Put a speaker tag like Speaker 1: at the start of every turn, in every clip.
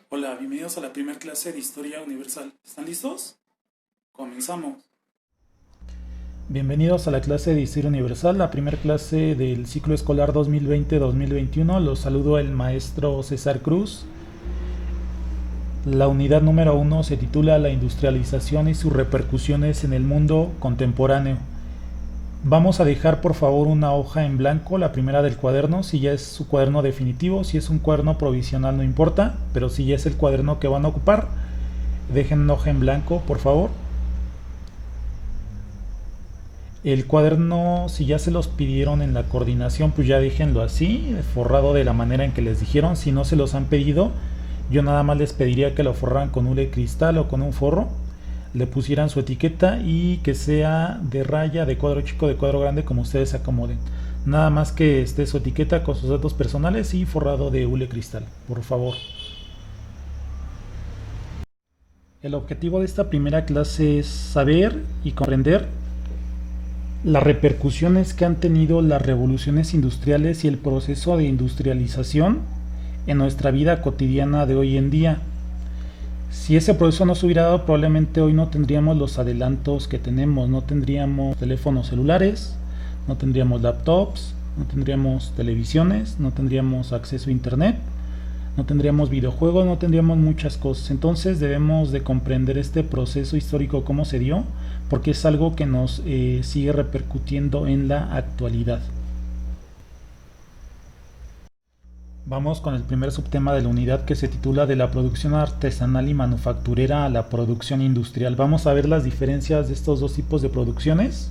Speaker 1: Hola, bienvenidos a la primera clase de Historia Universal. ¿Están listos? Comenzamos.
Speaker 2: Bienvenidos a la clase de Historia Universal, la primera clase del ciclo escolar 2020-2021. Los saludo el maestro César Cruz. La unidad número 1 se titula La industrialización y sus repercusiones en el mundo contemporáneo. Vamos a dejar por favor una hoja en blanco, la primera del cuaderno, si ya es su cuaderno definitivo. Si es un cuaderno provisional no importa, pero si ya es el cuaderno que van a ocupar, dejen una hoja en blanco por favor. El cuaderno, si ya se los pidieron en la coordinación, pues ya déjenlo así, forrado de la manera en que les dijeron. Si no se los han pedido, yo nada más les pediría que lo forraran con hule cristal o con un forro, le pusieran su etiqueta y que sea de raya, de cuadro chico, de cuadro grande, como ustedes se acomoden. Nada más que esté su etiqueta con sus datos personales y forrado de hule cristal, por favor. El objetivo de esta primera clase es saber y comprender las repercusiones que han tenido las revoluciones industriales y el proceso de industrialización en nuestra vida cotidiana de hoy en día. Si ese proceso no se hubiera dado, probablemente hoy no tendríamos los adelantos que tenemos, no tendríamos teléfonos celulares, no tendríamos laptops, no tendríamos televisiones, no tendríamos acceso a internet, no tendríamos videojuegos, no tendríamos muchas cosas. Entonces debemos de comprender este proceso histórico, cómo se dio, porque es algo que nos sigue repercutiendo en la actualidad. Vamos con el primer subtema de la unidad, que se titula De la producción artesanal y manufacturera a la producción industrial. Vamos a ver las diferencias de estos dos tipos de producciones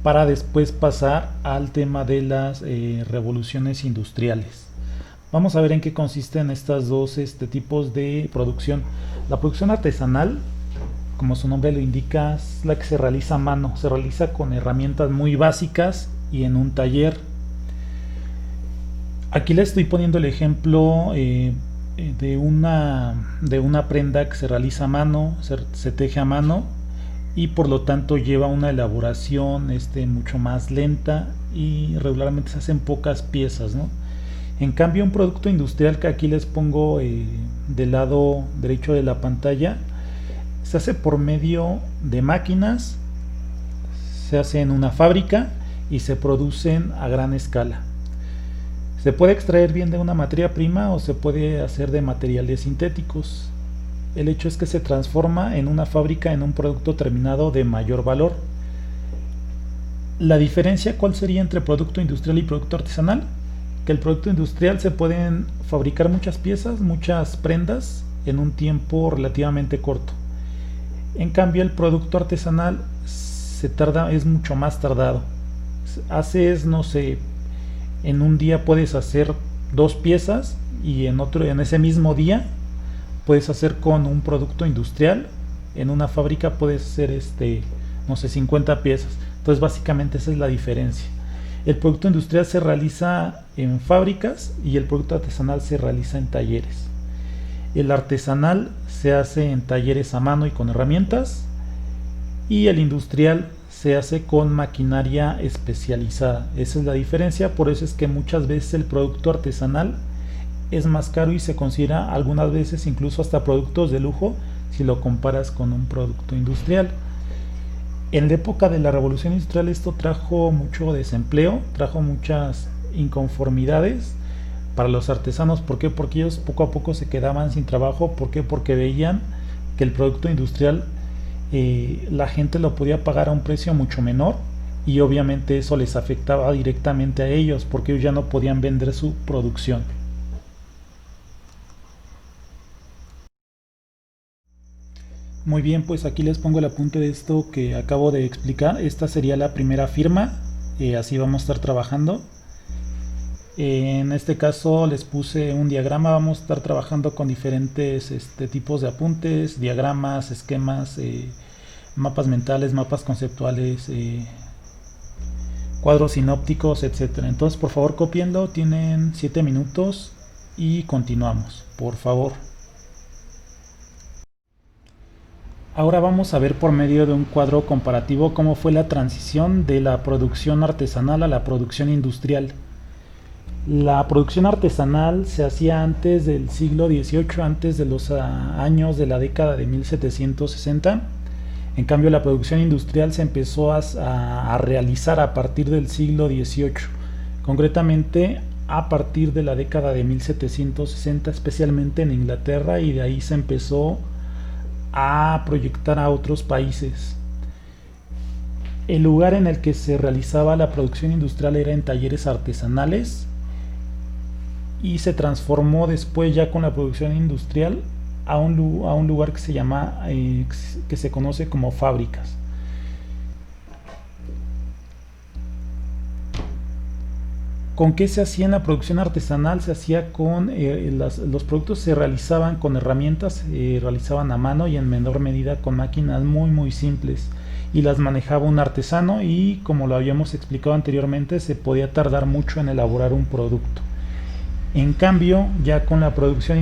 Speaker 2: para después pasar al tema de las revoluciones industriales. Vamos a ver en qué consisten estas dos tipos de producción. La producción artesanal, como su nombre lo indica, es la que se realiza a mano, se realiza con herramientas muy básicas y en un taller. Aquí les estoy poniendo el ejemplo de una prenda que se realiza a mano, se teje a mano y por lo tanto lleva una elaboración mucho más lenta y regularmente se hacen pocas piezas, ¿no? En cambio, un producto industrial, que aquí les pongo del lado derecho de la pantalla, se hace por medio de máquinas, se hace en una fábrica y se producen a gran escala. Se puede extraer bien de una materia prima o se puede hacer de materiales sintéticos. El hecho es que se transforma en una fábrica en un producto terminado de mayor valor. La diferencia, ¿cuál sería entre producto industrial y producto artesanal? Que el producto industrial se pueden fabricar muchas piezas, muchas prendas en un tiempo relativamente corto. En cambio, el producto artesanal es mucho más tardado. No sé, en un día puedes hacer 2 piezas y en ese mismo día puedes hacer con un producto industrial. En una fábrica puedes hacer no sé, 50 piezas. Entonces básicamente esa es la diferencia. El producto industrial se realiza en fábricas y el producto artesanal se realiza en talleres. El artesanal se hace en talleres a mano y con herramientas, y el industrial se hace con maquinaria especializada. Esa es la diferencia. Por eso es que muchas veces el producto artesanal es más caro y se considera algunas veces incluso hasta productos de lujo si lo comparas con un producto industrial. En la época de la revolución industrial esto trajo mucho desempleo, trajo muchas inconformidades para los artesanos. ¿Por qué? Porque ellos poco a poco se quedaban sin trabajo. ¿Por qué? Porque veían que el producto industrial la gente lo podía pagar a un precio mucho menor, y obviamente eso les afectaba directamente a ellos porque ellos ya no podían vender su producción. Muy bien, pues aquí les pongo el apunte de esto que acabo de explicar. Esta sería la primera firma, así vamos a estar trabajando. En este caso les puse un diagrama. Vamos a estar trabajando con diferentes tipos de apuntes, diagramas, esquemas, mapas mentales, mapas conceptuales, cuadros sinópticos, etcétera. Entonces por favor copienlo, tienen 7 minutos y continuamos, por favor. Ahora vamos a ver por medio de un cuadro comparativo cómo fue la transición de la producción artesanal a la producción industrial. La producción artesanal se hacía antes del siglo XVIII, antes de los años de la década de 1760. En cambio, la producción industrial se empezó a realizar a partir del siglo XVIII, concretamente a partir de la década de 1760, especialmente en Inglaterra, y de ahí se empezó a proyectar a otros países. El lugar en el que se realizaba la producción industrial era en talleres artesanales, y se transformó después, ya con la producción industrial, a un lugar que se llama, que se conoce como fábricas. ¿Con qué se hacía en la producción artesanal? Se hacía con los productos se realizaban con herramientas, se realizaban a mano y en menor medida con máquinas muy simples, y las manejaba un artesano, y como lo habíamos explicado anteriormente, se podía tardar mucho en elaborar un producto. En cambio, ya con la producción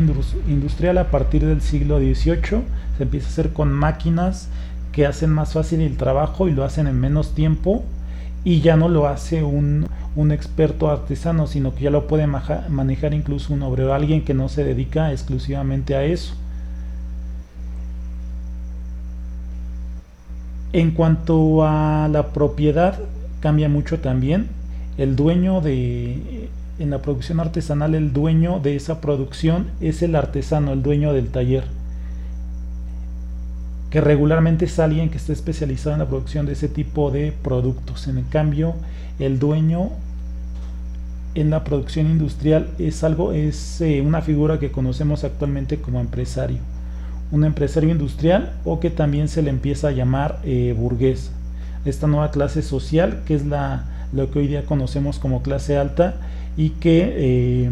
Speaker 2: industrial a partir del siglo XVIII, se empieza a hacer con máquinas que hacen más fácil el trabajo y lo hacen en menos tiempo, y ya no lo hace un experto artesano, sino que ya lo puede manejar incluso un obrero, alguien que no se dedica exclusivamente a eso. En cuanto a la propiedad, cambia mucho también. En la producción artesanal, el dueño de esa producción es el artesano, el dueño del taller, que regularmente es alguien que está especializado en la producción de ese tipo de productos. En cambio, el dueño en la producción industrial es una figura que conocemos actualmente como empresario, un empresario industrial, o que también se le empieza a llamar burgués. Esta nueva clase social, que es lo que hoy día conocemos como clase alta, y que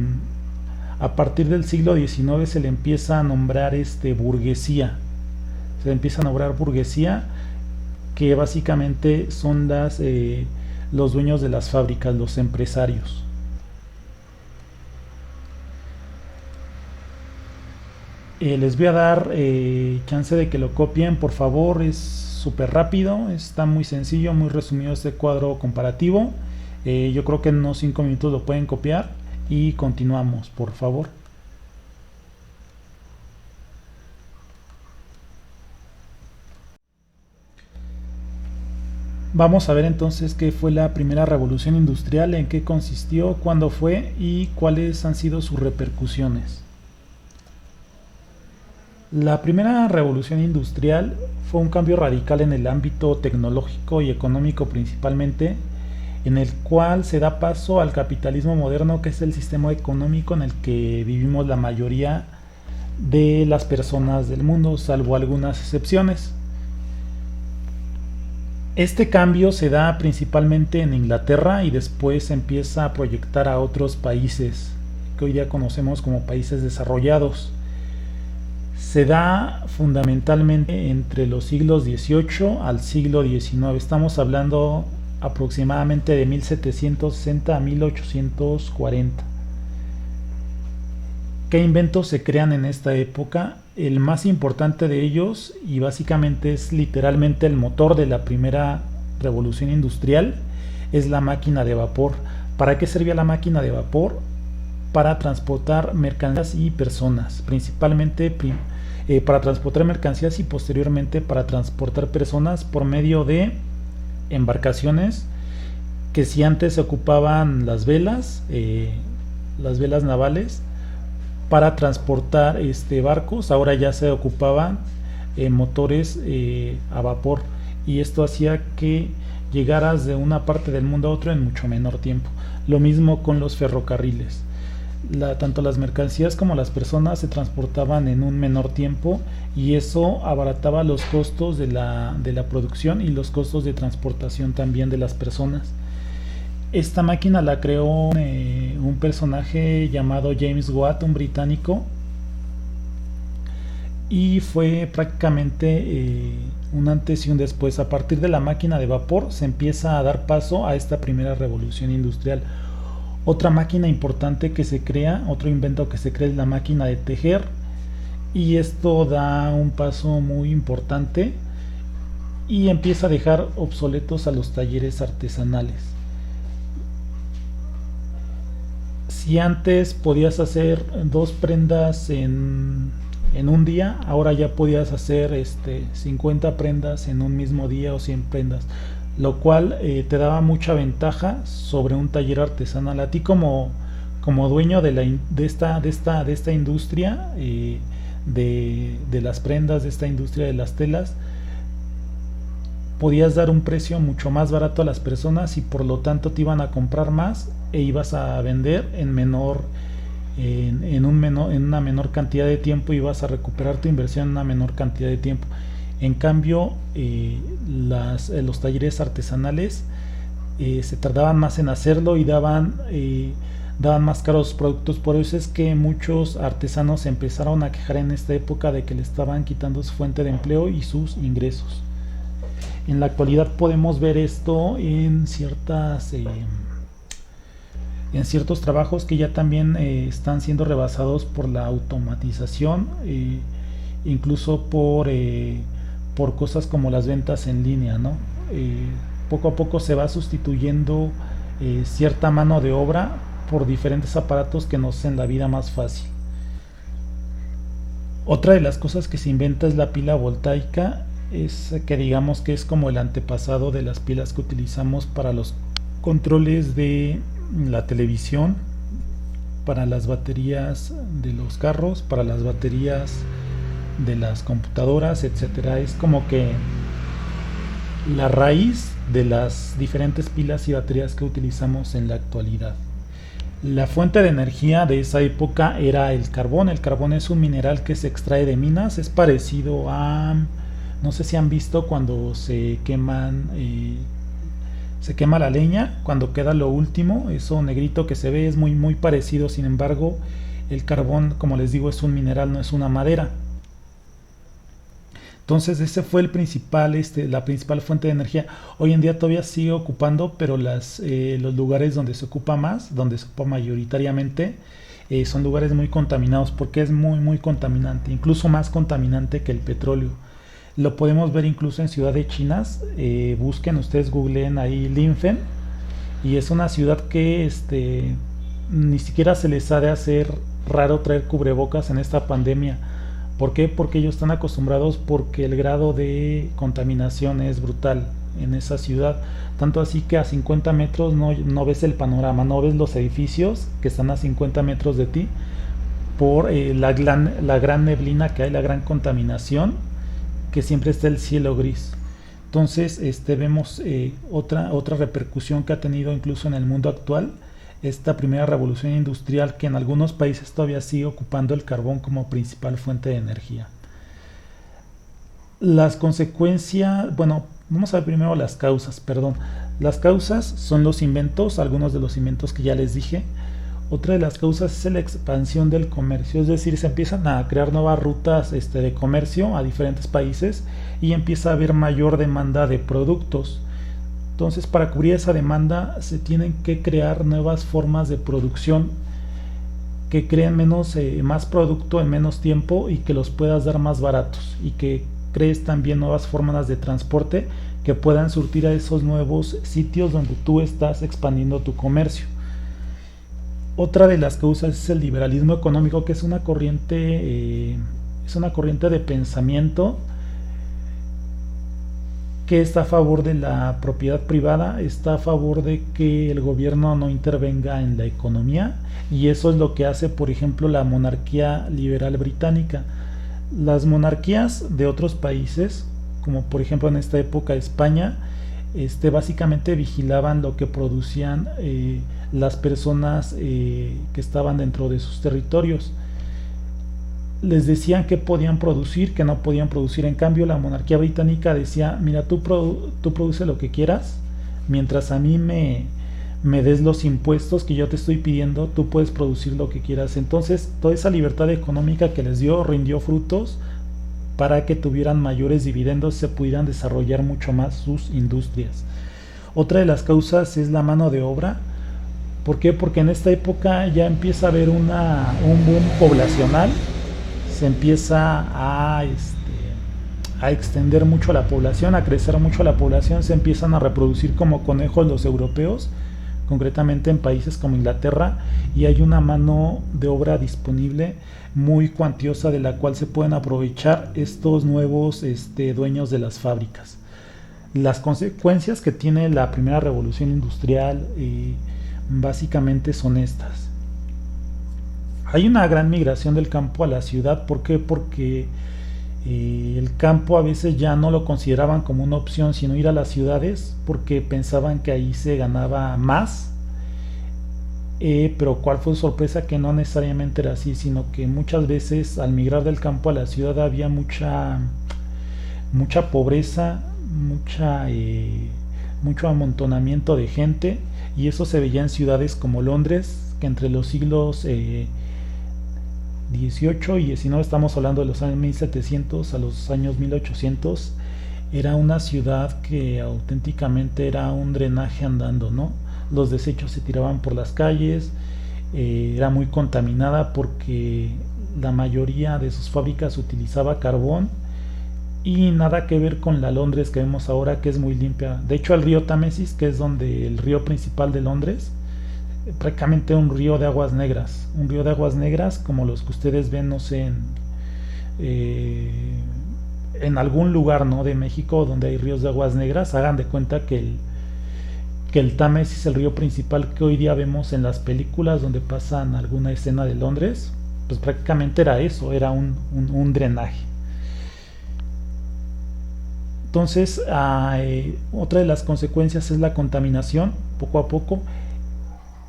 Speaker 2: a partir del siglo XIX se le empieza a nombrar burguesía. Se le empieza a nombrar burguesía, que básicamente son los dueños de las fábricas, los empresarios. Les voy a dar chance de que lo copien, por favor. Es súper rápido, está muy sencillo, muy resumido este cuadro comparativo. Yo creo que en unos 5 minutos lo pueden copiar, y continuamos, por favor. Vamos a ver entonces qué fue la primera revolución industrial, en qué consistió, cuándo fue y cuáles han sido sus repercusiones. La primera revolución industrial fue un cambio radical en el ámbito tecnológico y económico principalmente, en el cual se da paso al capitalismo moderno, que es el sistema económico en el que vivimos la mayoría de las personas del mundo, salvo algunas excepciones. Este cambio se da principalmente en Inglaterra, y después se empieza a proyectar a otros países que hoy día conocemos como países desarrollados. Se da fundamentalmente entre los siglos XVIII al siglo XIX. Estamos hablando aproximadamente de 1760 a 1840. ¿Qué inventos se crean en esta época? El más importante de ellos, y básicamente es literalmente el motor de la primera revolución industrial, es la máquina de vapor. ¿Para qué servía la máquina de vapor? Para transportar mercancías y personas, principalmente para transportar mercancías y posteriormente para transportar personas por medio de embarcaciones, que si antes se ocupaban las velas navales para transportar barcos, ahora ya se ocupaban motores a vapor, y esto hacía que llegaras de una parte del mundo a otro en mucho menor tiempo. Lo mismo con los ferrocarriles. Tanto las mercancías como las personas se transportaban en un menor tiempo, y eso abarataba los costos de la producción y los costos de transportación también de las personas. Esta máquina la creó un personaje llamado James Watt, un británico, y fue prácticamente un antes y un después. A partir de la máquina de vapor se empieza a dar paso a esta primera revolución industrial. Otra máquina importante que se crea, otro invento que se crea, es la máquina de tejer, y esto da un paso muy importante y empieza a dejar obsoletos a los talleres artesanales. Si antes podías hacer 2 prendas en un día, ahora ya podías hacer 50 prendas en un mismo día o 100 prendas, lo cual te daba mucha ventaja sobre un taller artesanal. A ti como dueño de esta industria, de las prendas, de esta industria de las telas, podías dar un precio mucho más barato a las personas y por lo tanto te iban a comprar más e ibas a vender en una menor cantidad de tiempo, y vas a recuperar tu inversión en una menor cantidad de tiempo. En cambio, los talleres artesanales se tardaban más en hacerlo y daban más caros los productos. Por eso es que muchos artesanos se empezaron a quejar en esta época de que le estaban quitando su fuente de empleo y sus ingresos. En la actualidad podemos ver esto en ciertos trabajos que ya también están siendo rebasados por la automatización, incluso por cosas como las ventas en línea, ¿no? Poco a poco se va sustituyendo cierta mano de obra por diferentes aparatos que nos hacen la vida más fácil. Otra de las cosas que se inventa es la pila voltaica. Es que digamos que es como el antepasado de las pilas que utilizamos para los controles de la televisión, para las baterías de los carros, para las baterías de las computadoras, etcétera. Es como que la raíz de las diferentes pilas y baterías que utilizamos en la actualidad. La fuente de energía de esa época era el carbón. El carbón es un mineral que se extrae de minas. Es parecido a, no sé si han visto cuando se quema la leña, cuando queda lo último, eso negrito que se ve, es muy muy parecido. Sin embargo, el carbón, como les digo, es un mineral, no es una madera. Entonces ese fue la principal fuente de energía. Hoy en día todavía sigue ocupando, pero los lugares donde se ocupa más, donde se ocupa mayoritariamente, son lugares muy contaminados, porque es muy muy contaminante, incluso más contaminante que el petróleo. Lo podemos ver incluso en ciudades chinas. Busquen, ustedes googleen ahí Linfen, y es una ciudad que ni siquiera se les ha de hacer raro traer cubrebocas en esta pandemia. ¿Por qué? Porque ellos están acostumbrados, porque el grado de contaminación es brutal en esa ciudad. Tanto así que a 50 metros no ves el panorama, no ves los edificios que están a 50 metros de ti por la gran neblina que hay, la gran contaminación, que siempre está el cielo gris. Entonces vemos otra repercusión que ha tenido incluso en el mundo actual, esta primera revolución industrial, que en algunos países todavía sigue ocupando el carbón como principal fuente de energía. Las consecuencias, bueno, vamos a ver primero las causas, Las causas son los inventos, algunos de los inventos que ya les dije. Otra de las causas es la expansión del comercio, es decir, se empiezan a crear nuevas rutas de comercio a diferentes países y empieza a haber mayor demanda de productos. Entonces, para cubrir esa demanda se tienen que crear nuevas formas de producción que creen más producto en menos tiempo y que los puedas dar más baratos, y que crees también nuevas formas de transporte que puedan surtir a esos nuevos sitios donde tú estás expandiendo tu comercio. Otra de las causas es el liberalismo económico, que es una corriente de pensamiento que está a favor de la propiedad privada, está a favor de que el gobierno no intervenga en la economía, y eso es lo que hace, por ejemplo, la monarquía liberal británica. Las monarquías de otros países, como por ejemplo en esta época España, básicamente vigilaban lo que producían las personas que estaban dentro de sus territorios. Les decían qué podían producir, qué no podían producir. En cambio, la monarquía británica decía: mira, tú produce lo que quieras, mientras a mí me des los impuestos que yo te estoy pidiendo, tú puedes producir lo que quieras. Entonces, toda esa libertad económica que les dio rindió frutos para que tuvieran mayores dividendos, se pudieran desarrollar mucho más sus industrias. Otra de las causas es la mano de obra. ¿Por qué? Porque en esta época ya empieza a haber un boom poblacional, se empieza a extender mucho la población, a crecer mucho la población, se empiezan a reproducir como conejos los europeos, concretamente en países como Inglaterra, y hay una mano de obra disponible muy cuantiosa de la cual se pueden aprovechar estos nuevos dueños de las fábricas. Las consecuencias que tiene la primera revolución industrial básicamente son estas. Hay una gran migración del campo a la ciudad. ¿Por qué? Porque el campo a veces ya no lo consideraban como una opción, sino ir a las ciudades porque pensaban que ahí se ganaba más. Pero cuál fue su sorpresa, que no necesariamente era así, sino que muchas veces al migrar del campo a la ciudad había mucha pobreza, mucho amontonamiento de gente, y eso se veía en ciudades como Londres, que entre los siglos 18 y 19, estamos hablando de los años 1700 a los años 1800, era una ciudad que auténticamente era un drenaje andando, ¿no? Los desechos se tiraban por las calles, era muy contaminada porque la mayoría de sus fábricas utilizaba carbón, y nada que ver con la Londres que vemos ahora, que es muy limpia. De hecho, el río Támesis, que es el río principal de Londres, prácticamente un río de aguas negras como los que ustedes ven, no sé, en algún lugar, ¿no?, de México donde hay ríos de aguas negras. Hagan de cuenta que el Támesis, el río principal que hoy día vemos en las películas donde pasan alguna escena de Londres, pues prácticamente era eso, era un drenaje. Entonces, otra de las consecuencias es la contaminación, poco a poco,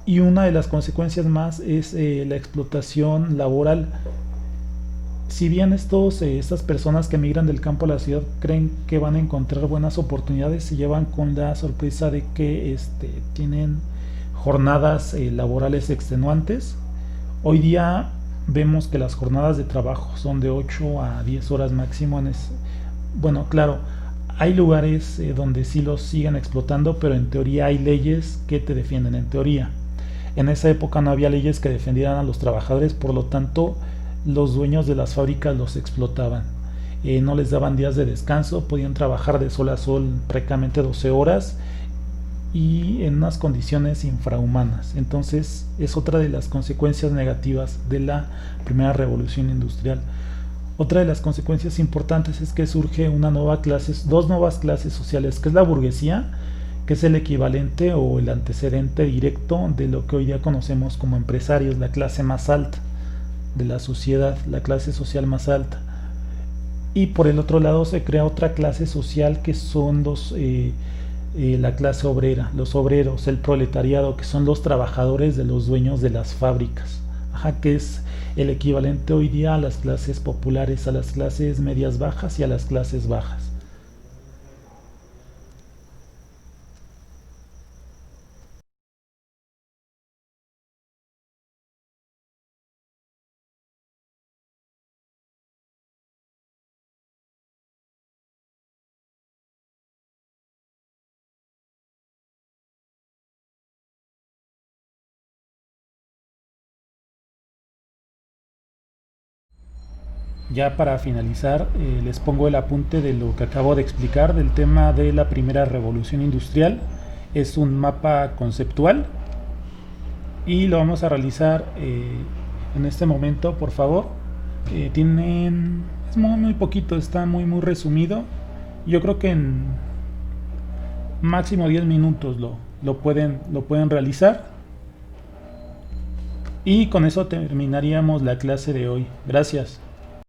Speaker 2: y una de las consecuencias más es la explotación laboral. Si bien estas personas que migran del campo a la ciudad creen que van a encontrar buenas oportunidades, se llevan con la sorpresa de que tienen jornadas laborales extenuantes. Hoy día vemos que las jornadas de trabajo son de 8 a 10 horas máximo. Bueno, claro, hay lugares donde sí los siguen explotando, pero en teoría hay leyes que te defienden. En teoría, en esa época no había leyes que defendieran a los trabajadores, por lo tanto los dueños de las fábricas los explotaban. No les daban días de descanso, podían trabajar de sol a sol prácticamente 12 horas y en unas condiciones infrahumanas. Entonces es otra de las consecuencias negativas de la primera revolución industrial. Otra de las consecuencias importantes es que surge dos nuevas clases sociales, que es la burguesía, que es el equivalente o el antecedente directo de lo que hoy día conocemos como empresarios, la clase más alta de la sociedad, la clase social más alta. Y por el otro lado se crea otra clase social que son la clase obrera, los obreros, el proletariado, que son los trabajadores de los dueños de las fábricas, que es el equivalente hoy día a las clases populares, a las clases medias bajas y a las clases bajas. Ya para finalizar, les pongo el apunte de lo que acabo de explicar del tema de la primera revolución industrial. Es un mapa conceptual y lo vamos a realizar en este momento, por favor. Es muy poquito, está muy resumido. Yo creo que en máximo 10 minutos lo pueden realizar. Y con eso terminaríamos la clase de hoy. Gracias.